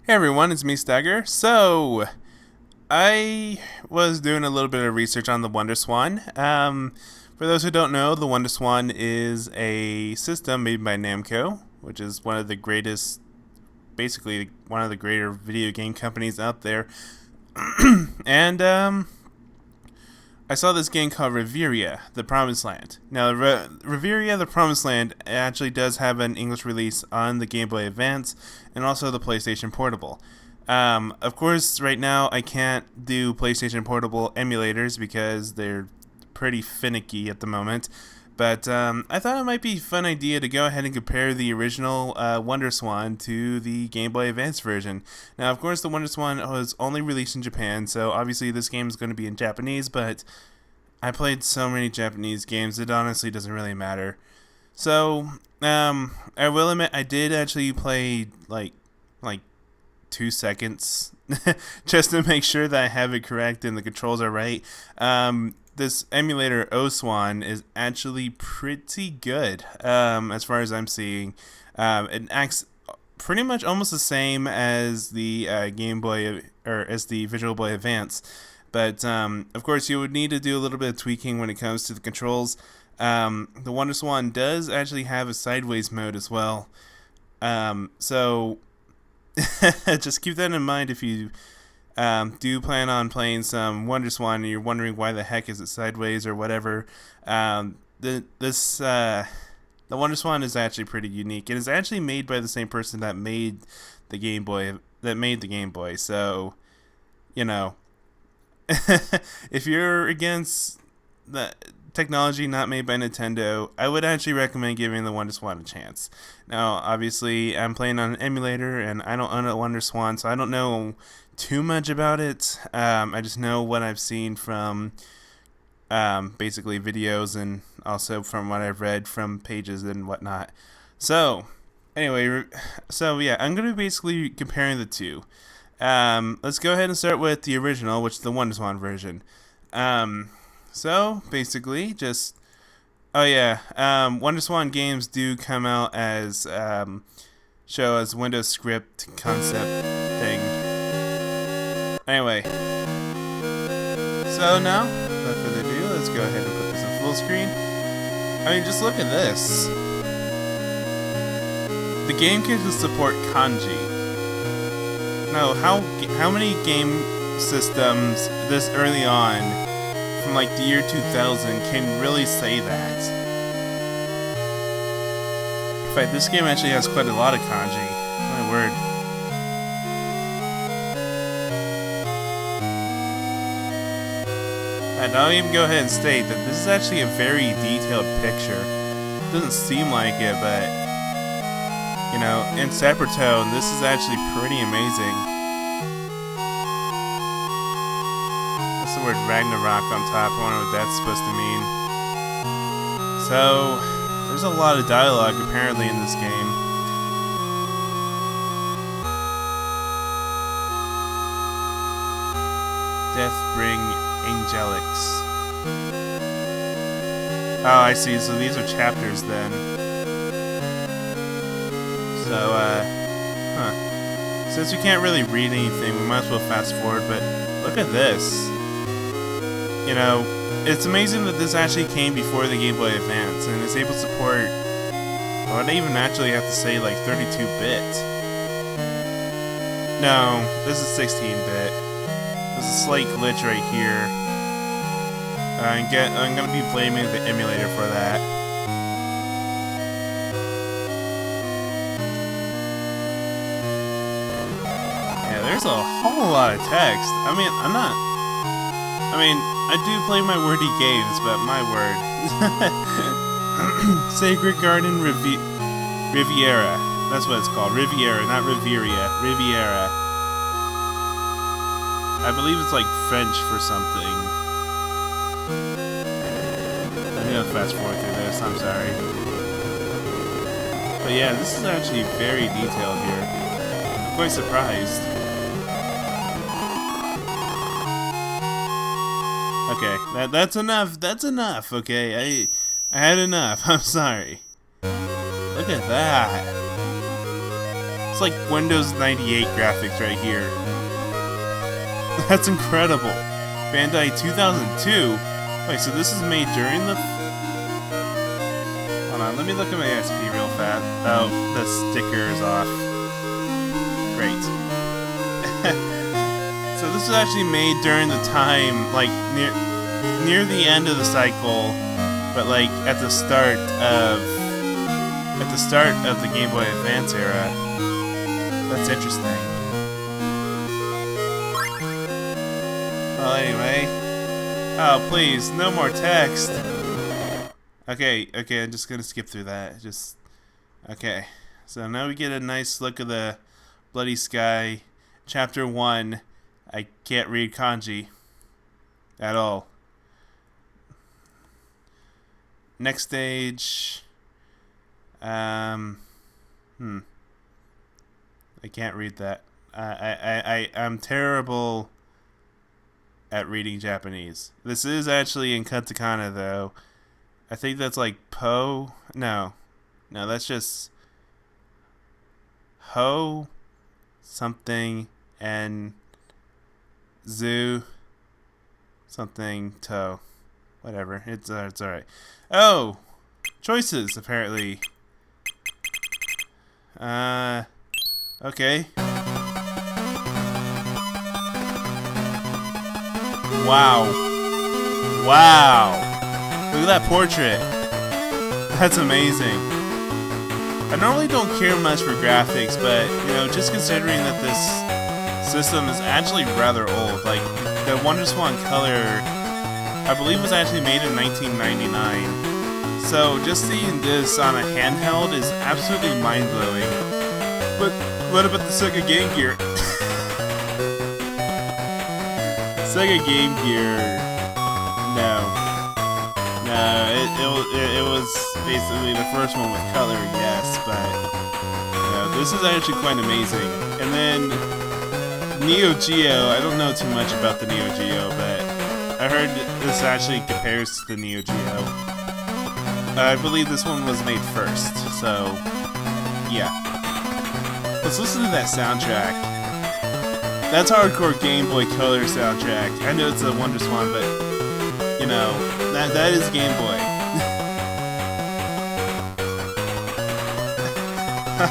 Hey everyone, it's me Stagger. So, I was doing a little bit of research on the WonderSwan. For those who don't know, the WonderSwan is a system made by Namco, which is one of the greatest, basically one of the greater video game companies out there. and I saw this game called Riviera, The Promised Land. Now, Riviera, The Promised Land actually does have an English release on the Game Boy Advance and also the PlayStation Portable. Of course, right now I can't do PlayStation Portable emulators because they're pretty finicky at the moment. But I thought it might be a fun idea to go ahead and compare the original WonderSwan to the Game Boy Advance version. Now, of course, the WonderSwan was only released in Japan, so obviously this game is going to be in Japanese, but I played so many Japanese games, it honestly doesn't really matter. So, I will admit, I did actually play, like 2 seconds, just to make sure that I have it correct and the controls are right. This emulator WoderSwan is actually pretty good, as far as I'm seeing. It acts pretty much almost the same as the Game Boy or as the Visual Boy Advance, but of course you would need to do a little bit of tweaking when it comes to the controls. The WonderSwan does actually have a sideways mode as well, so just keep that in mind if you do plan on playing some WonderSwan and you're wondering why the heck is it sideways or whatever. The WonderSwan is actually pretty unique. It is actually made by the same person that made the Game Boy. So, you know, if you're against the technology not made by Nintendo, I would actually recommend giving the WonderSwan a chance. Now, obviously, I'm playing on an emulator and I don't own a WonderSwan, so I don't know too much about it. I just know what I've seen from basically videos and also from what I've read from pages and whatnot. So anyway, yeah, I'm going to be basically comparing the two. Let's go ahead and start with the original, which is the WonderSwan version. So basically just WonderSwan games do come out as show as Windows script concept thing. Anyway, so now, without further ado, let's go ahead and put this in full screen. I mean, just look at this. The game can support kanji. Now, how many game systems this early on, from like the year 2000, can really say that? In fact, this game actually has quite a lot of kanji. My word. And I'll even go ahead and state that this is actually a very detailed picture. It doesn't seem like it, but, you know, in separate tone, this is actually pretty amazing. That's the word Ragnarok on top. I wonder what that's supposed to mean. So, there's a lot of dialogue apparently in this game. Deathbring Angelics. Oh, I see. So these are chapters then. So, since we can't really read anything, we might as well fast forward, but look at this. You know, it's amazing that this actually came before the Game Boy Advance, and it's able to support, well, I'd even actually have to say, like, 32-bit. No, this is 16-bit. There's a slight glitch right here. I'm going to be blaming the emulator for that. Yeah, there's a whole lot of text. I mean, I do play my wordy games, but my word. Sacred Garden Riviera. That's what it's called. Riviera, not Riviera. Riviera. I believe it's like French for something. I'm gonna fast forward through this, I'm sorry. But yeah, this is actually very detailed here. I'm quite surprised. Okay, that's enough, okay? I had enough, I'm sorry. Look at that. It's like Windows 98 graphics right here. That's incredible. Bandai 2002. Wait, so this is made during the... Hold on, let me look at my SP real fast. Oh, the sticker is off. Great. So this was actually made during the time, like, near the end of the cycle, but like at the start of the Game Boy Advance era. That's interesting. Well, anyway. Oh, please, no more text. Okay, I'm just gonna skip through that. Okay. So now we get a nice look of the Bloody Sky, Chapter 1. I can't read kanji at all. Next stage. I can't read that. I'm terrible at reading Japanese. This is actually in katakana though. I think that's like po. No, that's just ho something and zoo something to. Whatever. It's alright. Oh, choices apparently. Okay. Wow. Look at that portrait. That's amazing. I normally don't care much for graphics, but, you know, just considering that this system is actually rather old, like, the WonderSwan Color, I believe, was actually made in 1999. So just seeing this on a handheld is absolutely mind-blowing. But what about the Sega Game Gear? Sega Game Gear, no, it was basically the first one with color, yes, but you know, this is actually quite amazing. And then Neo Geo, I don't know too much about the Neo Geo, but I heard this actually compares to the Neo Geo. I believe this one was made first, so yeah. Let's listen to that soundtrack. That's hardcore Game Boy Color soundtrack. I know it's a WonderSwan, but you know that is Game Boy.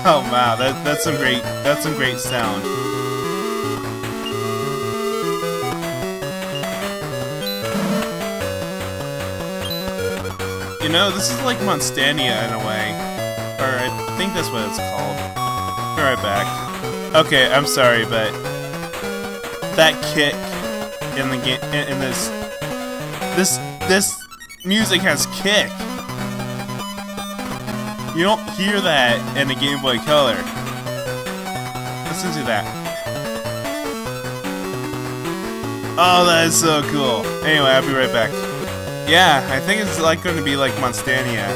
Oh wow, that's some great sound. You know, this is like Monstania in a way, or I think that's what it's called. Be right back. Okay, I'm sorry, but that kick in the game, in this music has kick. You don't hear that in the Game Boy Color. Listen to that. Oh, that is so cool. Anyway, I'll be right back. Yeah, I think it's like going to be like Monstania.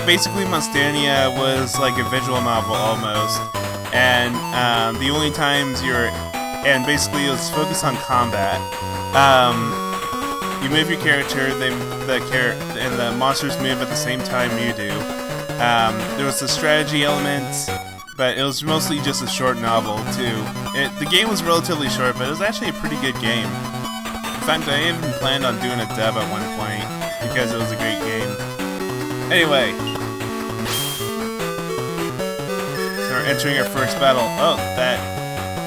Basically, Monstania was like a visual novel almost, and the only times and basically it was focused on combat. You move your character, and the monsters move at the same time you do. There was the strategy element, but it was mostly just a short novel too. The game was relatively short, but it was actually a pretty good game. In fact, I even planned on doing a dub at one point because it was a great game. Anyway, so we're entering our first battle. Oh, that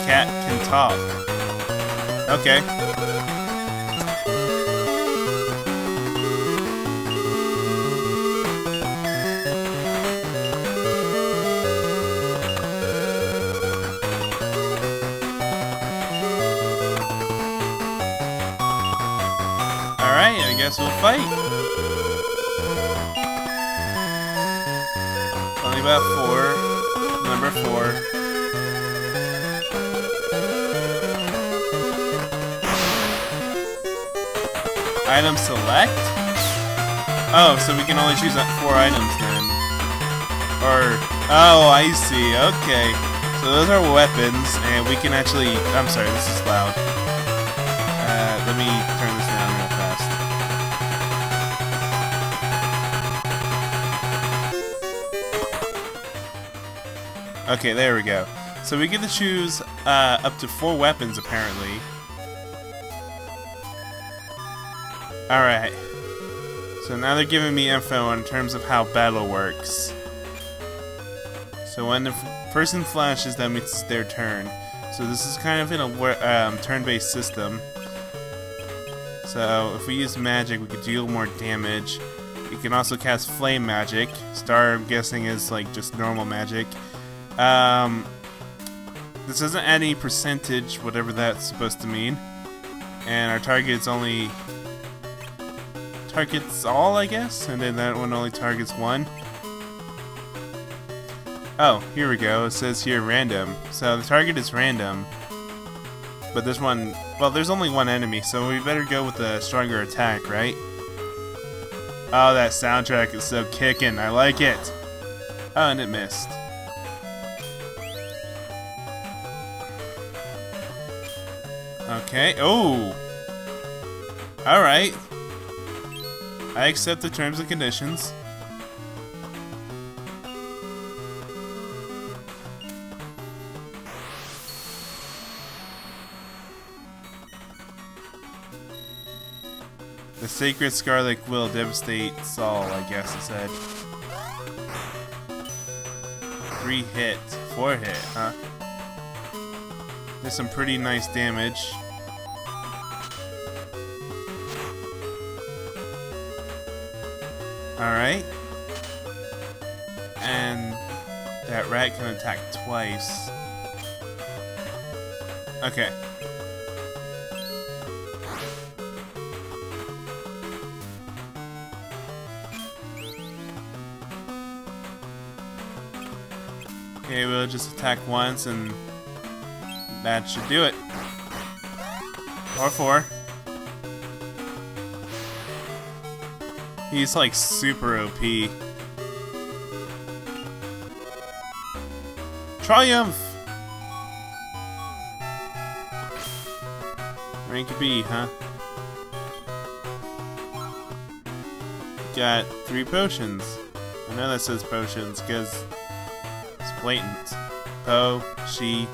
cat can talk. Okay. Alright, I guess we'll fight. Only about 4. Number 4. Item select? Oh, so we can only choose 4 items then. Oh, I see. Okay. So those are weapons, and we can actually... I'm sorry, this is loud. Let me turn this down real fast. Okay, there we go. So we get to choose up to 4 weapons, apparently. Alright. So now they're giving me info in terms of how battle works. So when the person flashes, that means it's their turn. So this is kind of in a turn-based system. So if we use magic, we could deal more damage. You can also cast flame magic. Star, I'm guessing, is like just normal magic. This doesn't add any percentage, whatever that's supposed to mean. And our target's only targets all, I guess, and then that one only targets 1. Oh, here we go. It says here random. So the target is random. But there's one, well, there's only 1 enemy, so we better go with the stronger attack, right? Oh, that soundtrack is so kickin'. I like it. Oh, and it missed. Okay. Oh. Alright. I accept the terms and conditions. The sacred scarlet will devastate Saul, I guess it said. 3 hit, 4 hit, huh? There's some pretty nice damage. Alright. And that rat can attack twice. Okay. Okay, we'll just attack once and that should do it. Or 4. He's like super OP. Triumph! Rank B, huh? Got 3 potions. I know that says potions because it's blatant. Po, she,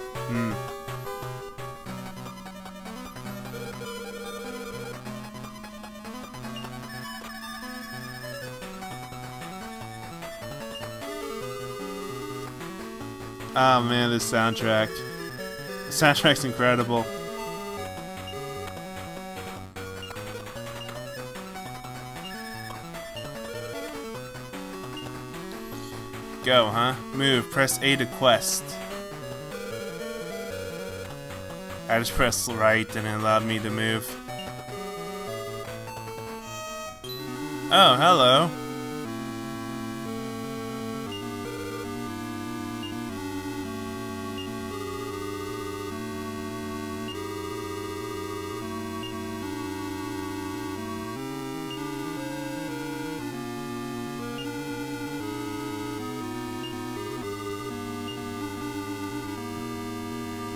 Oh man, this soundtrack. The soundtrack's incredible. Go, huh? Move. Press A to quest. I just pressed right and it allowed me to move. Oh, hello.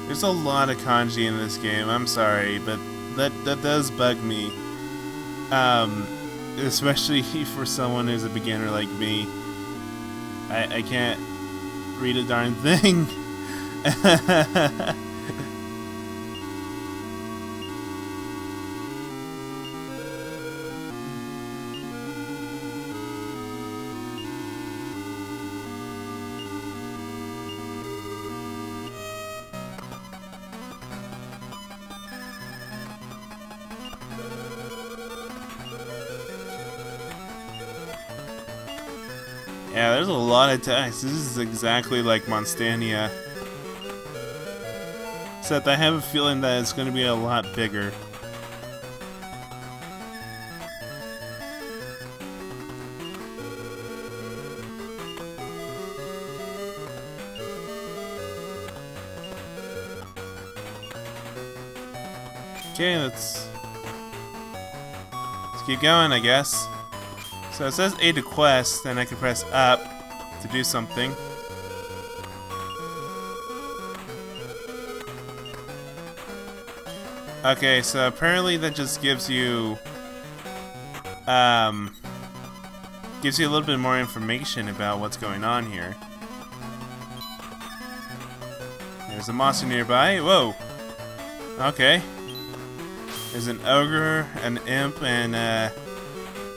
There's a lot of kanji in this game, I'm sorry, but that does bug me. Especially for someone who's a beginner like me. I can't read a darn thing. Yeah, there's a lot of text. This is exactly like Monstania. Except I have a feeling that it's going to be a lot bigger. Okay, let's keep going, I guess. So it says A to quest, and I can press up to do something. Okay, so apparently that just gives you a little bit more information about what's going on here. There's a monster nearby. Whoa. Okay. There's an ogre, an imp, and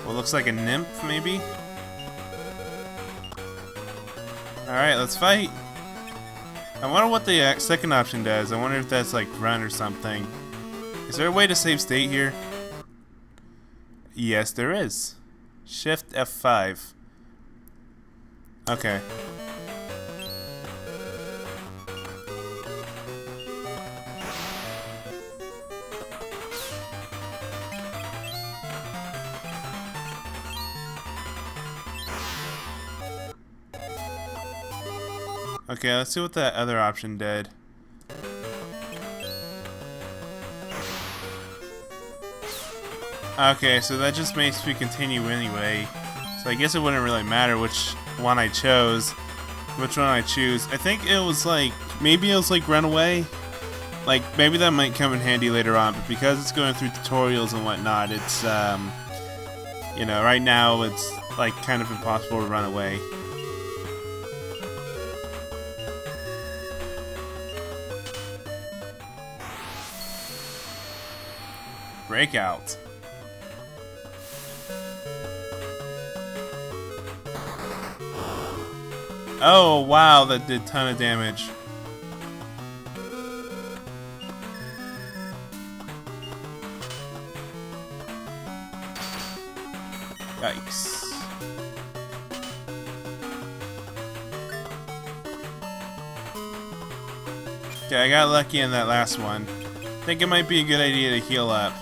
what looks like a nymph, maybe? Alright, let's fight. I wonder what the second option does. I wonder if that's like run or something. Is there a way to save state here? Yes, there is. Shift F5. Okay. Okay, let's see what that other option did. Okay, so that just makes me continue anyway. So I guess it wouldn't really matter which one I chose. Which one I choose. I think it was like, maybe it was like run away. Like, maybe that might come in handy later on, but because it's going through tutorials and whatnot, it's, you know, right now it's like kind of impossible to run away. Breakout. Oh wow, that did a ton of damage. Yikes. Okay, I got lucky in that last one. I think it might be a good idea to heal up.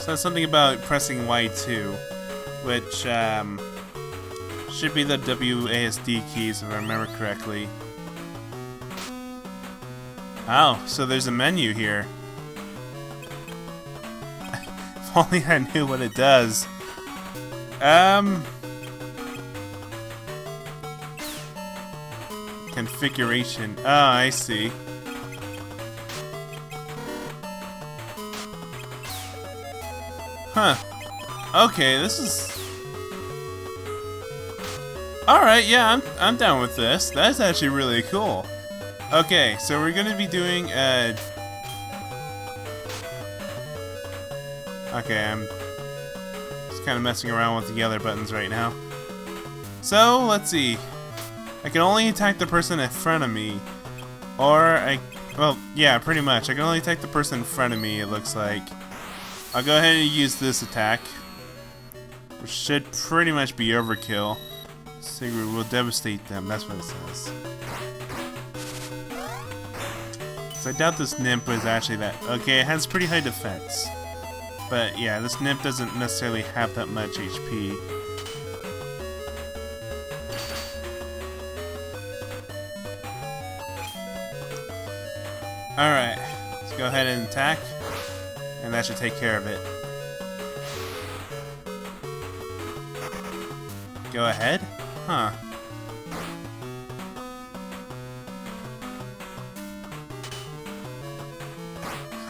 So that's something about pressing Y2, which should be the WASD keys if I remember correctly. Oh, so there's a menu here. If only I knew what it does. Configuration. Oh, I see. Huh. Okay, this is... Alright, yeah, I'm down with this. That's actually really cool. Okay, so we're gonna be doing okay, I'm just kind of messing around with the other buttons right now. So, let's see. I can only attack the person in front of me. Or well, yeah, pretty much. I can only attack the person in front of me, it looks like. I'll go ahead and use this attack, which should pretty much be overkill. Sigrid will devastate them, that's what it says. So I doubt this nymph is actually that. Okay, it has pretty high defense. But yeah, this nymph doesn't necessarily have that much HP. Alright, let's go ahead and attack. And that should take care of it. Go ahead? Huh.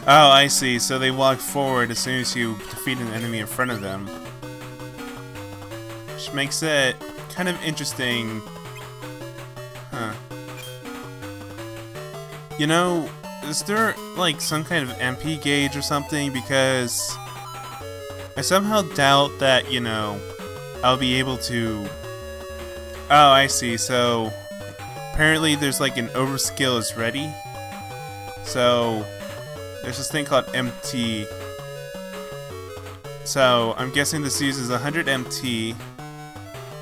Oh, I see. So they walk forward as soon as you defeat an enemy in front of them. Which makes it kind of interesting. Huh. You know, is there like some kind of MP gauge or something? Because I somehow doubt that, you know, I'll be able to... Oh, I see. So apparently there's like an overskill is ready. So there's this thing called MT. So I'm guessing this uses 100 MT.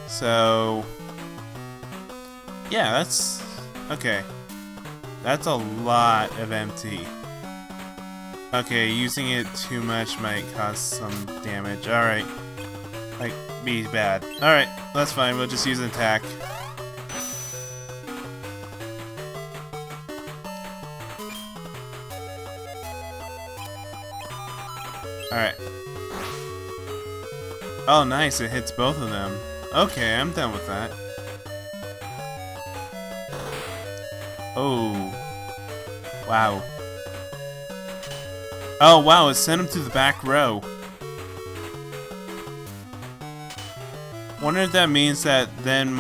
So yeah, that's okay. That's a lot of MT. Okay, using it too much might cause some damage. Alright. Like, be bad. Alright, that's fine. We'll just use an attack. Alright. Oh, nice. It hits both of them. Okay, I'm done with that. Oh, Wow. Oh, wow, it sent him to the back row. Wonder if that means that then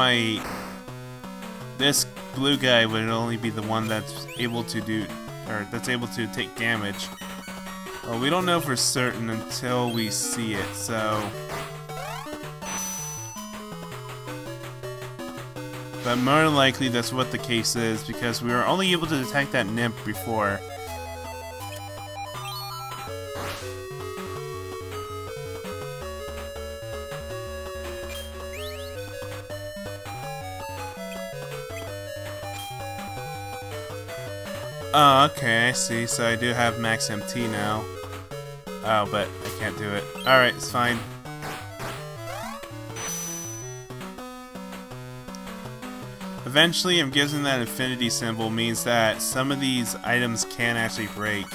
this blue guy would only be the one that's able to take damage. Well, we don't know for certain until we see it, so... But more likely that's what the case is, because we were only able to detect that nymph before. Oh, okay, I see. So I do have max MT now. Oh, but I can't do it. Alright, it's fine. Eventually, I'm guessing that infinity symbol means that some of these items can actually break.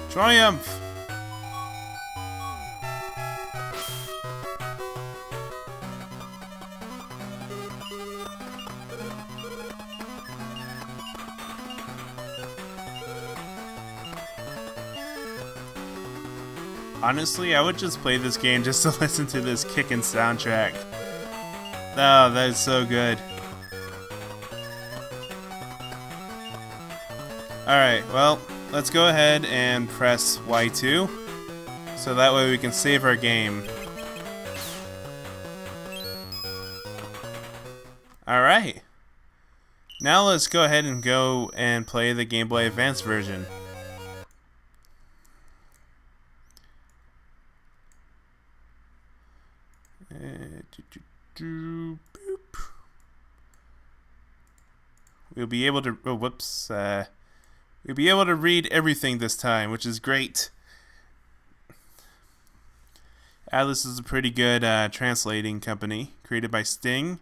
Triumph! Honestly, I would just play this game just to listen to this kickin' soundtrack. Oh, that is so good. Alright, well, let's go ahead and press Y2, so that way we can save our game. Alright. Now let's go ahead and go and play the Game Boy Advance version. We'll be able to. Oh, whoops! We'll be able to read everything this time, which is great. Atlas is a pretty good translating company, created by Sting,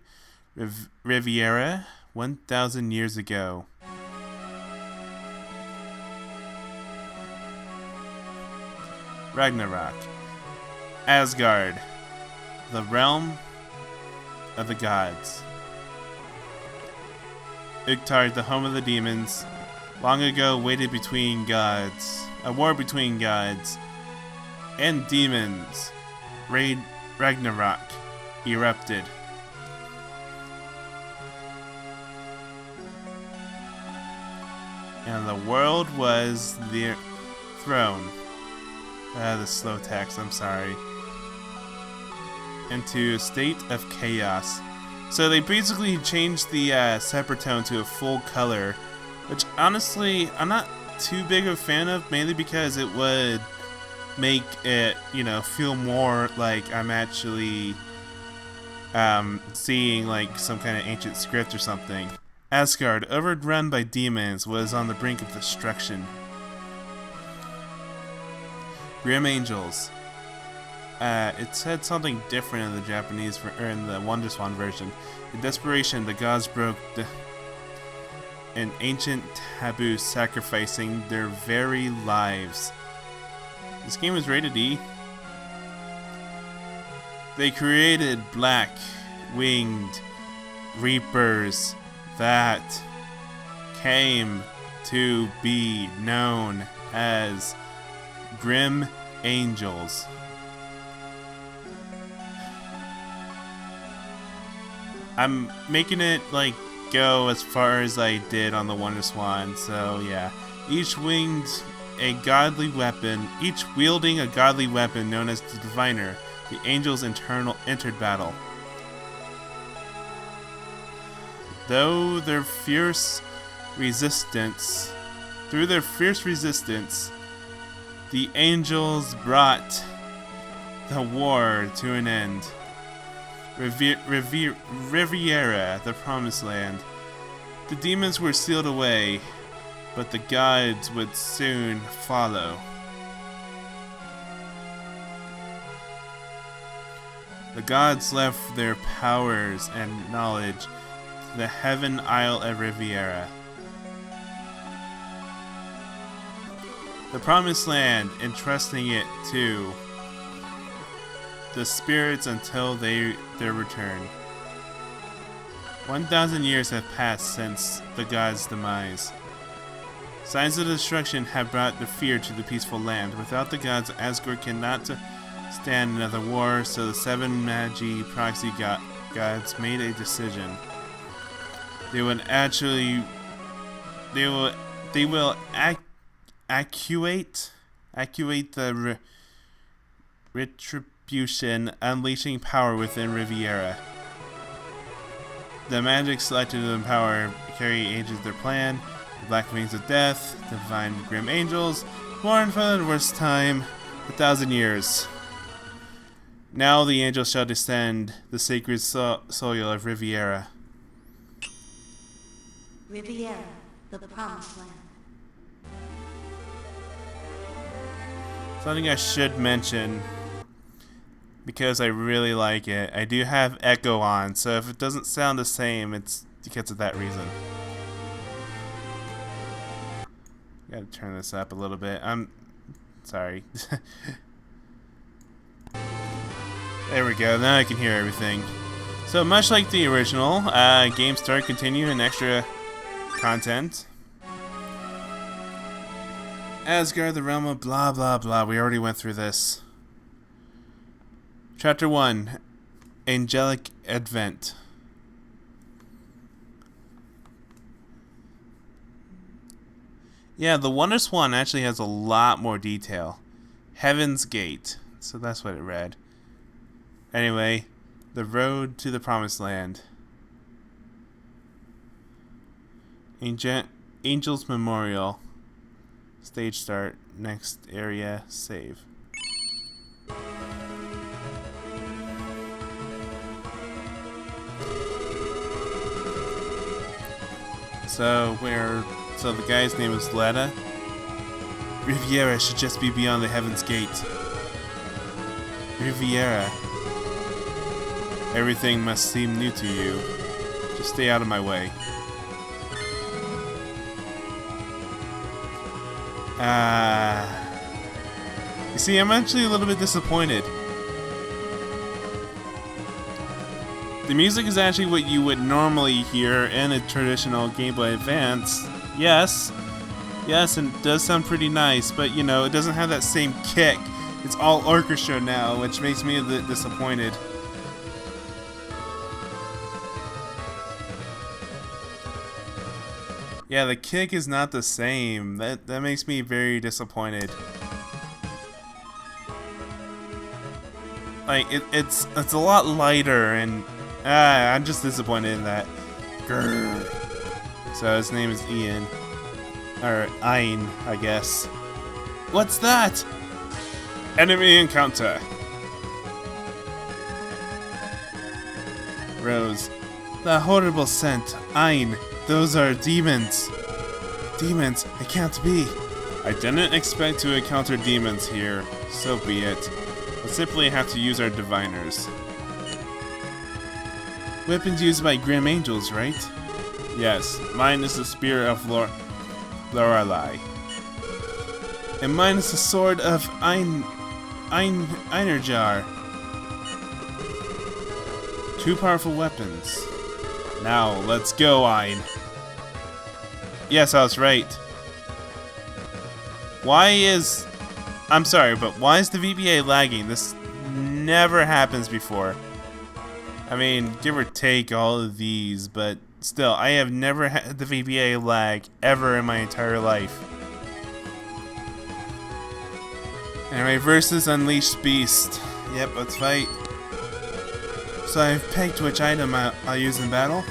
Riviera, 1,000 years ago. Ragnarok, Asgard, the realm of the gods. Uchtard, the home of the demons, long ago waited between gods, a war between gods and demons. Ragnarok erupted. And the world was the throne. The slow text, I'm sorry. Into a state of chaos. So they basically changed the separate tone to a full color, which honestly I'm not too big of a fan of, mainly because it would make it, feel more like I'm actually seeing like some kind of ancient script or something. Asgard, overrun by demons, was on the brink of destruction. Grim angels. It said something different in the Japanese or in the WonderSwan version. In desperation, the gods broke an ancient taboo, sacrificing their very lives. This game is rated E. They created black-winged reapers that came to be known as Grim Angels. I'm making it like go as far as I did on the WonderSwan, so yeah. Each wielding a godly weapon known as the Diviner. The angels entered battle. Through their fierce resistance, the angels brought the war to an end. Riviera, the promised land. The demons were sealed away, but the gods would soon follow. The gods left their powers and knowledge to the heaven isle of Riviera. The promised land, entrusting it to the spirits until their return. 1,000 years have passed since the gods' demise. Signs of destruction have brought the fear to the peaceful land. Without the gods, Asgore cannot stand another war, so the 7 Magi proxy gods made a decision. They will actuate the retribution, unleashing power within Riviera. The magic selected in power carry agents their plan. The Black Wings of Death, Divine Grim Angels, born for the worst time, 1,000 years. Now the angels shall descend the sacred soil of Riviera. Riviera, the promised land. Something I should mention, because I really like it. I do have echo on, so if it doesn't sound the same, it's because of that reason. Gotta turn this up a little bit. I'm sorry. There we go. Now I can hear everything. So much like the original, Game Start continue and extra content. Asgard, the realm of blah blah blah. We already went through this. Chapter 1, Angelic Advent. Yeah, the WonderSwan actually has a lot more detail. Heaven's Gate. So that's what it read. Anyway, the road to the promised land. Angel's Memorial. Stage start. Next area. Save. So the guy's name is Letta. Riviera should just be beyond the Heaven's Gate. Riviera. Everything must seem new to you. Just stay out of my way. You see, I'm actually a little bit disappointed. The music is actually what you would normally hear in a traditional Game Boy Advance. Yes, and it does sound pretty nice, but you know, it doesn't have that same kick. It's all orchestra now, which makes me a bit disappointed. Yeah, the kick is not the same. That makes me very disappointed. Like it's a lot lighter, and I'm just disappointed in that. Grrr. So his name is Ian, or Ein, I guess. What's that? Enemy encounter. Rose. The horrible scent. Ein. Those are demons. Demons? It can't be. I didn't expect to encounter demons here. So be it. We'll simply have to use our diviners. Weapons used by Grim Angels, right? Yes. Mine is the spear of Lorelei. And mine is the sword of Einerjar. Two powerful weapons. Now, let's go, Ein. Yes, I was right. I'm sorry, but why is the VBA lagging? This never happens before. I mean, give or take all of these, but still, I have never had the VBA lag ever in my entire life. Anyway, versus Unleashed Beast. Yep, let's fight. So I've picked which item I'll use in battle.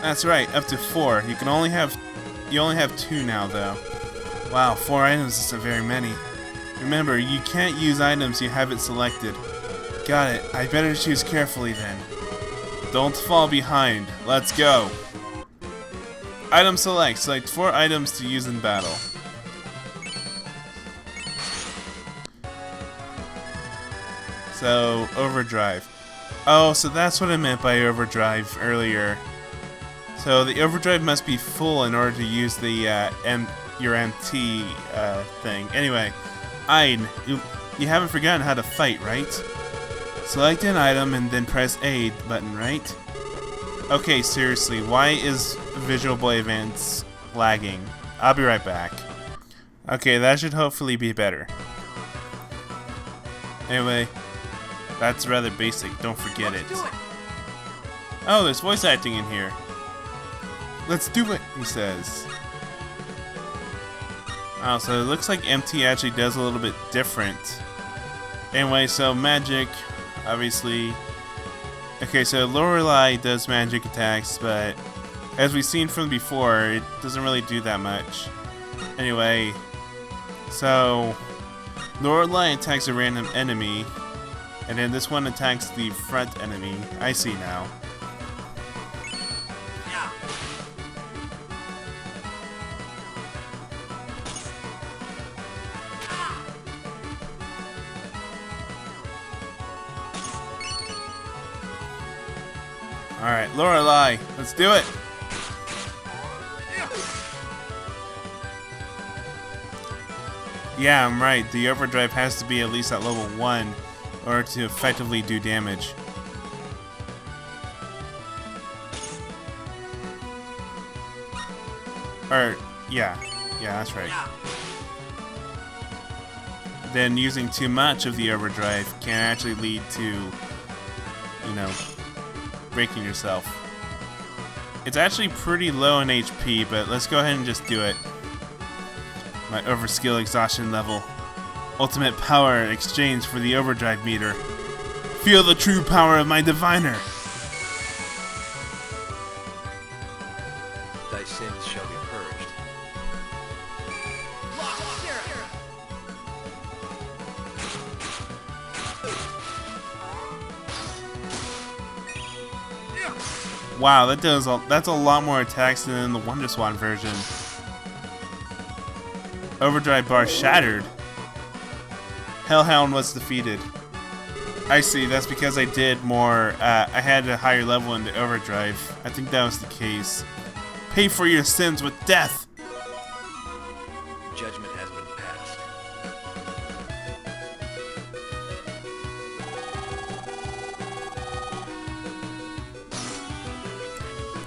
That's right, up to 4. You only have 2 now, though. Wow, 4 items isn't very many. Remember, you can't use items you haven't selected. Got it. I better choose carefully then. Don't fall behind. Let's go. Item select. Select 4 items to use in battle. So, overdrive. Oh, so that's what I meant by overdrive earlier. So the overdrive must be full in order to use the your MT thing. Anyway, Ein, you haven't forgotten how to fight, right? Select an item and then press A button, right? Okay, seriously, why is Visual Boy Advance lagging? I'll be right back. Okay, that should hopefully be better. Anyway, that's rather basic, don't forget it. Oh, there's voice acting in here. Let's do it, he says. Oh, so it looks like MT actually does a little bit different. Anyway, so magic, obviously. Okay, so Lorelei does magic attacks, but as we've seen from before, it doesn't really do that much. Anyway, so Lorelei attacks a random enemy, and then this one attacks the front enemy. I see now. Alright, Lorelei, let's do it! Yeah, I'm right. The overdrive has to be at least at level 1 in order to effectively do damage. Or, yeah, that's right. Then using too much of the overdrive can actually lead to, you know, breaking yourself. It's actually pretty low in HP, but let's go ahead and just do it. My overskill exhaustion level. Ultimate power in exchange for the overdrive meter. Feel the true power of my diviner. Thy sins shall be purged. Wow, that's a lot more attacks than in the WonderSwan version. Overdrive bar shattered. Hellhound was defeated. I see, that's because I did more, I had a higher level in the overdrive. I think that was the case. Pay for your sins with death! Judgment has been passed.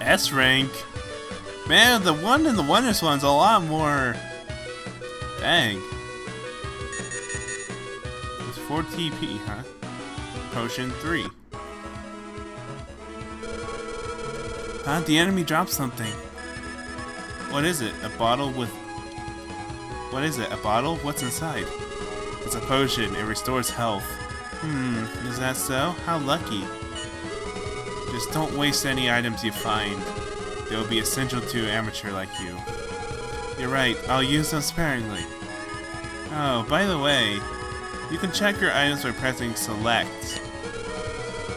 S rank? Man, the one in the WonderSwan's a lot more... Dang. It's 4 TP, huh? Potion 3. Huh? The enemy dropped something. What is it? A bottle with... What is it? A bottle? What's inside? It's a potion. It restores health. Is that so? How lucky. Just don't waste any items you find. They will be essential to an amateur like you. You're right, I'll use them sparingly. Oh, by the way, you can check your items by pressing select.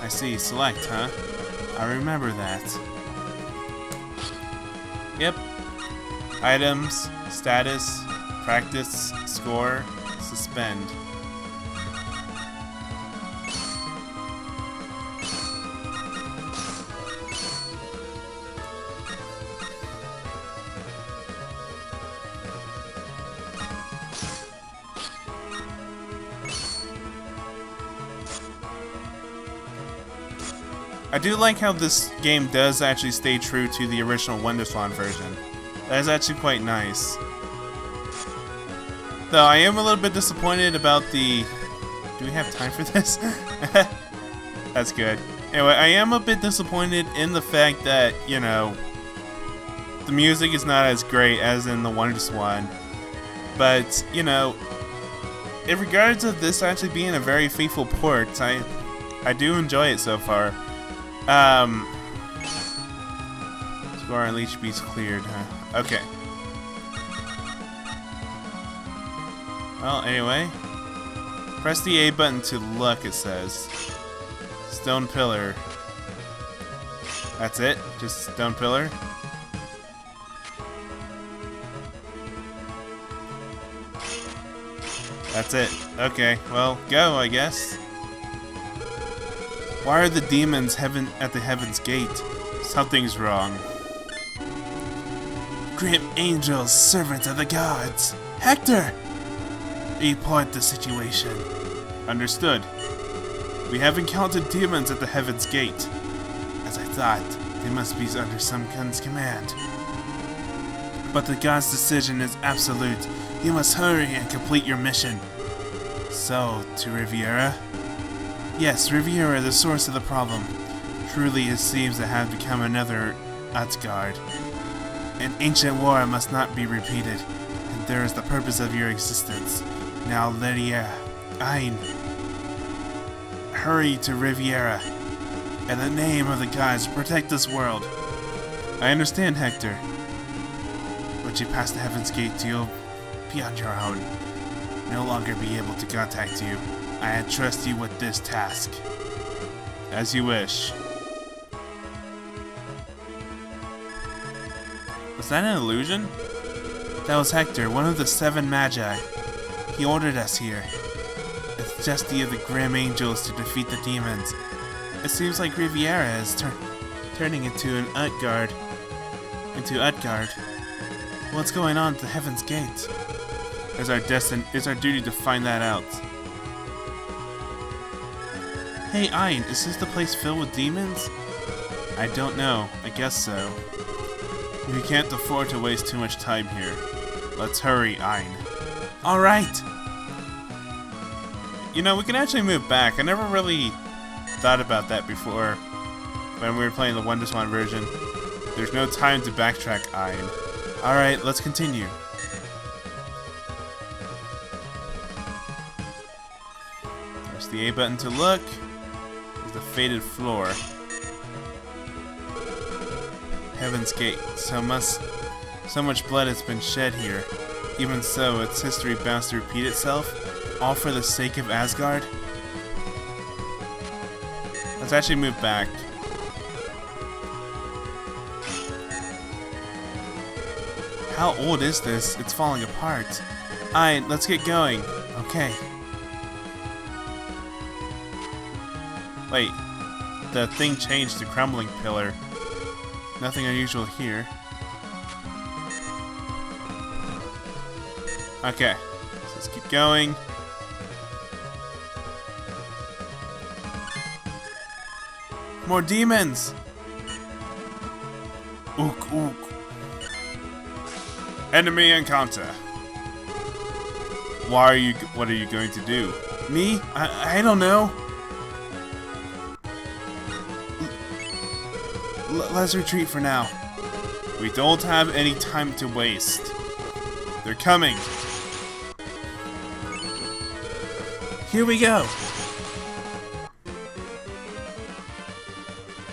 I see, select, huh? I remember that. Yep. Items, status, practice, score, suspend. I do like how this game does actually stay true to the original WonderSwan version. That is actually quite nice. Though I am a little bit disappointed about the... Do we have time for this? That's good. Anyway, I am a bit disappointed in the fact that, you know, the music is not as great as in the WonderSwan. But, you know, in regards of this actually being a very faithful port, I do enjoy it so far. Score on leech beats cleared, huh? Okay. Well, anyway. Press the A button to look, it says. Stone pillar. That's it? Just stone pillar? That's it. Okay, well, go, I guess. Why are the demons at the heaven's gate? Something's wrong. Grim angels, servants of the gods. Hector! Report the situation. Understood. We have encountered demons at the Heaven's Gate. As I thought, they must be under some gun's command. But the god's decision is absolute. You must hurry and complete your mission. So, to Riviera? Yes, Riviera, the source of the problem. Truly it seems to have become another Utgard. An ancient war must not be repeated, and there is the purpose of your existence. Now, Lydia, Ein, hurry to Riviera. In the name of the gods, protect this world. I understand, Hector. Once you pass the Heaven's Gate, you'll be on your own. No longer be able to contact you. I entrust you with this task. As you wish. Was that an illusion? That was Hector, one of the 7 Magi. He ordered us here. It's just the grim angels to defeat the demons. It seems like Riviera is turning into an Utgard. What's going on at the Heaven's Gate? It's our duty to find that out. Hey Ein, is this the place filled with demons? I don't know. I guess so. We can't afford to waste too much time here. Let's hurry, Ein. Alright! You know, we can actually move back. I never really thought about that before when we were playing the WonderSwan version. There's no time to backtrack, Ein. Alright, let's continue. There's the A button to look. There's the faded floor. Heaven's Gate. So much blood has been shed here. Even so, its history bound to repeat itself, all for the sake of Asgard? Let's actually move back. How old is this? It's falling apart. Alright, let's get going. Okay. Wait. The thing changed to crumbling pillar. Nothing unusual here. Okay. So let's keep going. More demons! Ook, ook. Enemy encounter. What are you going to do? Me? I don't know. Let's retreat for now. We don't have any time to waste. They're coming. Here we go.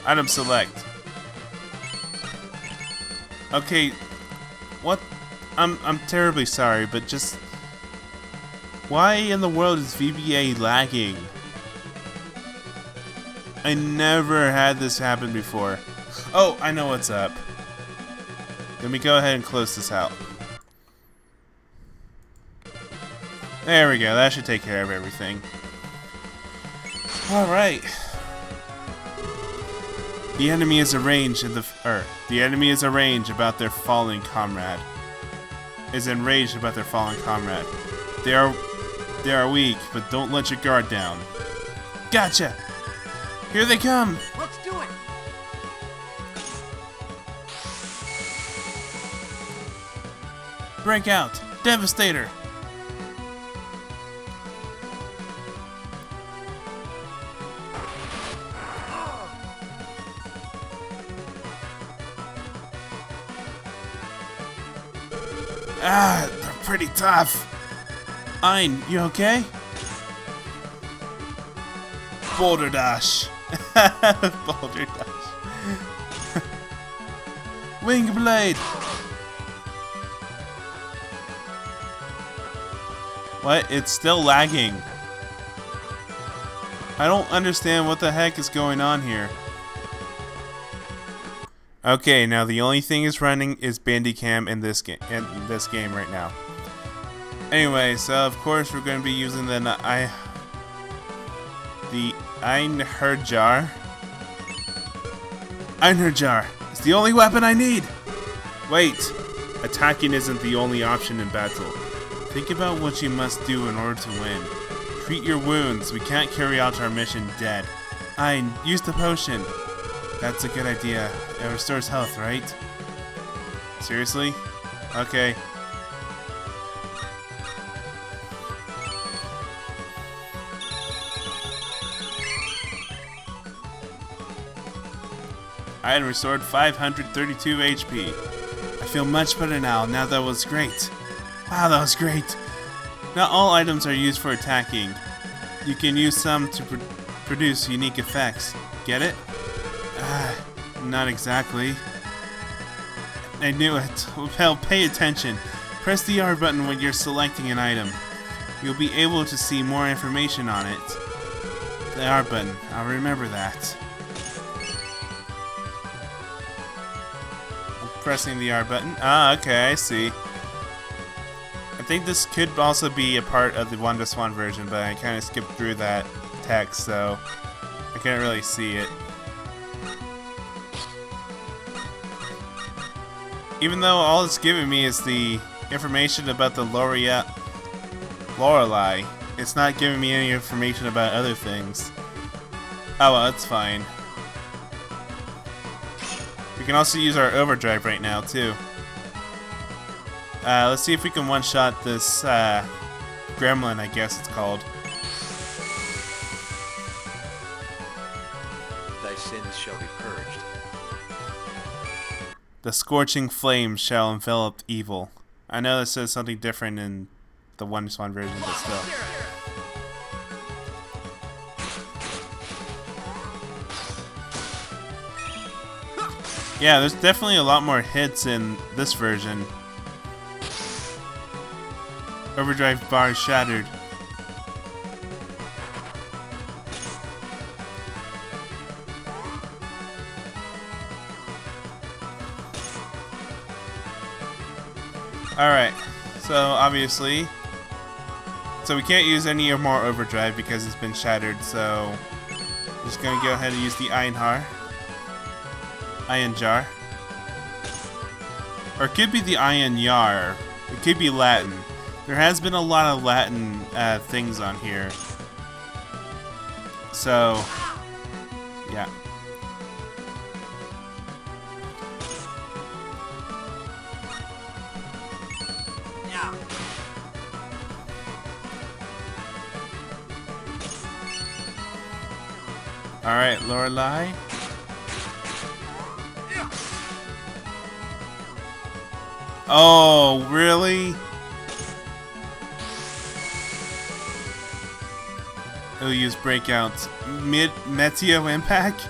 Item select. Okay, what? I'm terribly sorry, but just why in the world is VBA lagging? I never had this happen before. Oh, I know what's up. Let me go ahead and close this out. There we go. That should take care of everything. All right. The enemy is arranged about their fallen comrade. Is enraged about their fallen comrade. They are weak, but don't let your guard down. Gotcha. Here they come. Let's do it! Break out. Devastator. Ah, they're pretty tough. Ein, you okay? Boulder Dash. Boulder Dash. Wing Blade. What? It's still lagging. I don't understand what the heck is going on here. Okay, now the only thing is running is Bandicam in this game right now. Anyway, so of course we're going to be using the Einherjar. Einherjar. It's the only weapon I need. Wait, attacking isn't the only option in battle. Think about what you must do in order to win. Treat your wounds. We can't carry out our mission dead. Ein, use the potion. That's a good idea. It restores health, right? Seriously? Okay. I had restored 532 HP. I feel much better now. That was great. Wow, that was great. Not all items are used for attacking. You can use some to produce unique effects. Get it? Not exactly. I knew it. Well, pay attention. Press the R button when you're selecting an item. You'll be able to see more information on it. The R button. I'll remember that. I'm pressing the R button. Ah, okay, I see. I think this could also be a part of the WonderSwan version, but I kind of skipped through that text, so I can't really see it. Even though all it's giving me is the information about the Lorelei, it's not giving me any information about other things. Oh well, that's fine. We can also use our overdrive right now, too. Let's see if we can one-shot this gremlin, I guess it's called. Thy sins shall be purged. The scorching flames shall envelop evil. I know this says something different in the WonderSwan version, but still. Yeah, there's definitely a lot more hits in this version. Overdrive bar shattered. Alright, so obviously, we can't use any more overdrive because it's been shattered, so I'm just gonna go ahead and use the iron jar. Or it could be the iron yar. It could be Latin. There has been a lot of Latin things on here. So, yeah. Alright, Lorelei. Oh, really? He'll use breakouts. Meteo impact?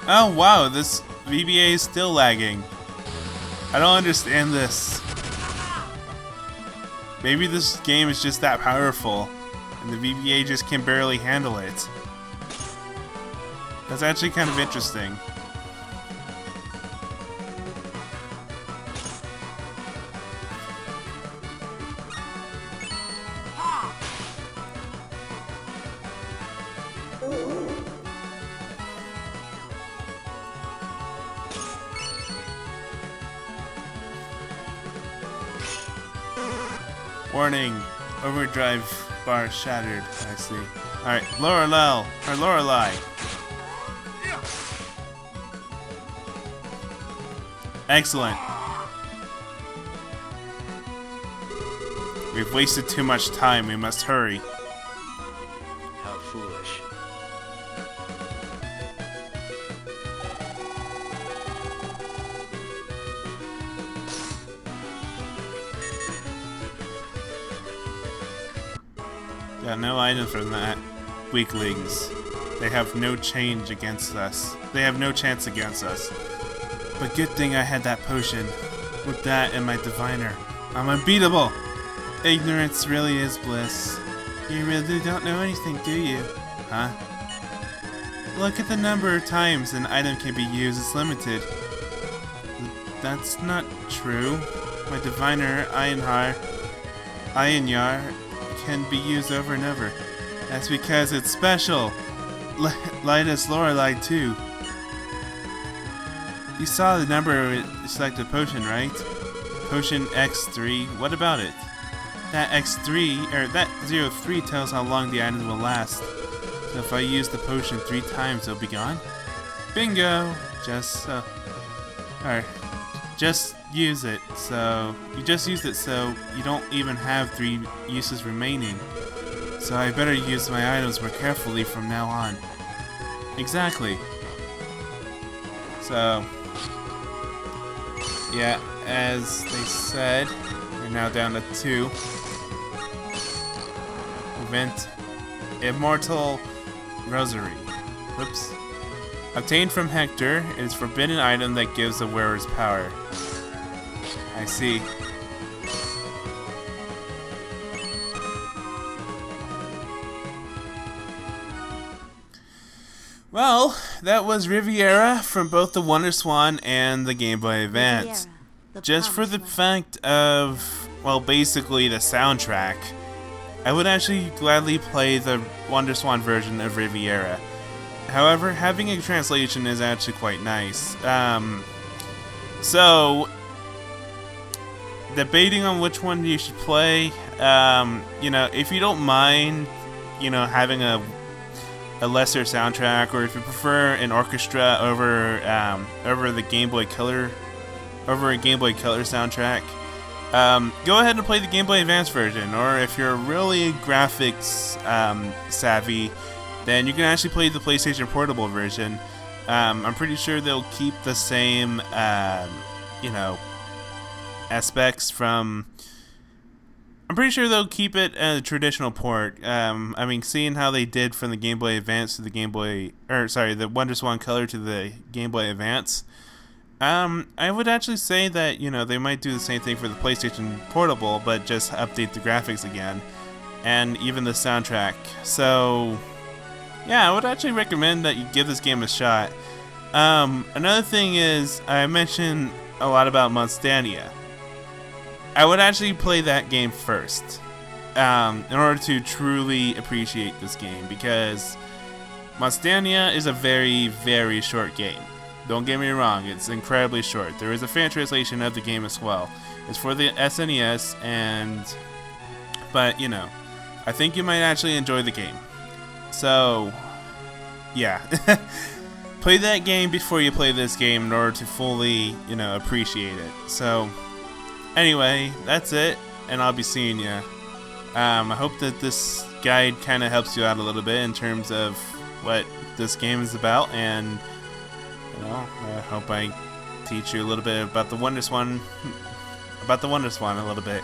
Oh wow, this VBA is still lagging. I don't understand this. Maybe this game is just that powerful, and the VBA just can barely handle it. That's actually kind of interesting. Warning, overdrive bar shattered. I see. Alright, Lorelei. Excellent. We've wasted too much time. We must hurry. How foolish. Got no item from that. Weaklings. They have no change against us. They have no chance against us. But good thing I had that potion. With that and my diviner, I'm unbeatable! Ignorance really is bliss. You really don't know anything, do you? Huh? Look at the number of times an item can be used. It's limited. That's not true. My diviner, Iron Yar, can be used over and over. That's because it's special. Light as Lorelei too. You saw the number of selected potion, right? Potion X3, what about it? That X3, or that 03 tells how long the items will last. So if I use the potion 3 times, it'll be gone? Bingo! Alright. Just use it, so... You just used it, so you don't even have 3 uses remaining. So I better use my items more carefully from now on. Exactly. So... Yeah, as they said, we're now down to 2. Event Immortal Rosary. Whoops. Obtained from Hector, it is a forbidden item that gives the wearer's power. I see. Well, that was Riviera from both the WonderSwan and the Game Boy Advance. Riviera, Just for the promised fact of, well, basically the soundtrack, I would actually gladly play the WonderSwan version of Riviera. However, having a translation is actually quite nice. So, debating on which one you should play, you know, if you don't mind, you know, having a lesser soundtrack, or if you prefer an orchestra over the Game Boy Color, over a Game Boy Color soundtrack, go ahead and play the Game Boy Advance version. Or if you're really graphics savvy, then you can actually play the PlayStation Portable version. I'm pretty sure they'll keep the same, you know, aspects from. I'm pretty sure they'll keep it as a traditional port. I mean, seeing how they did from the Game Boy Advance to the the WonderSwan Color to the Game Boy Advance, I would actually say that, you know, they might do the same thing for the PlayStation Portable, but just update the graphics again, and even the soundtrack. So, yeah, I would actually recommend that you give this game a shot. Another thing is, I mentioned a lot about Monstania. I would actually play that game first, in order to truly appreciate this game, because Monstania is a very, very short game. Don't get me wrong, it's incredibly short. There is a fan translation of the game as well. It's for the SNES, but, you know, I think you might actually enjoy the game. So, yeah. Play that game before you play this game in order to fully, you know, appreciate it. So, anyway, that's it, and I'll be seeing you. I hope that this guide kind of helps you out a little bit in terms of what this game is about, and, you know, I hope I teach you a little bit about the WonderSwan, a little bit.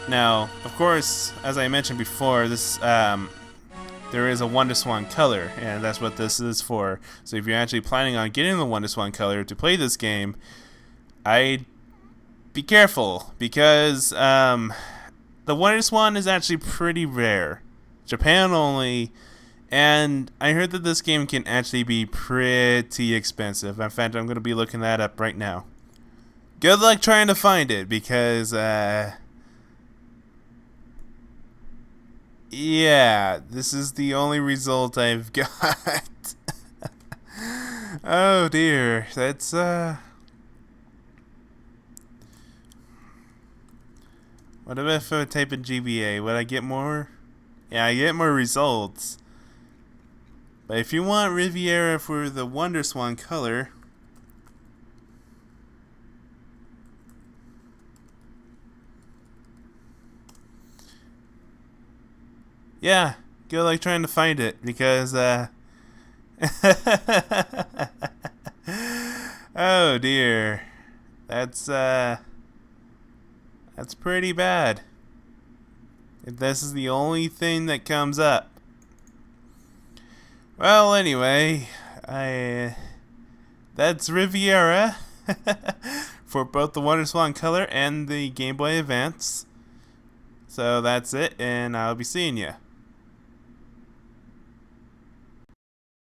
Now, of course, as I mentioned before, this there is a WonderSwan Color, and that's what this is for. So if you're actually planning on getting the WonderSwan Color to play this game, I'd be careful, because the WonderSwan is actually pretty rare. Japan only, and I heard that this game can actually be pretty expensive. In fact, I'm going to be looking that up right now. Good luck trying to find it, because yeah, this is the only result I've got. Oh dear, that's what if I type in GBA? Would I get more? Yeah, I get more results. But if you want Riviera for the WonderSwan Color, yeah, good luck trying to find it, because oh dear, that's pretty bad. If this is the only thing that comes up. Well, anyway, that's Riviera for both the WonderSwan Color and the Game Boy Advance. So that's it, and I'll be seeing you.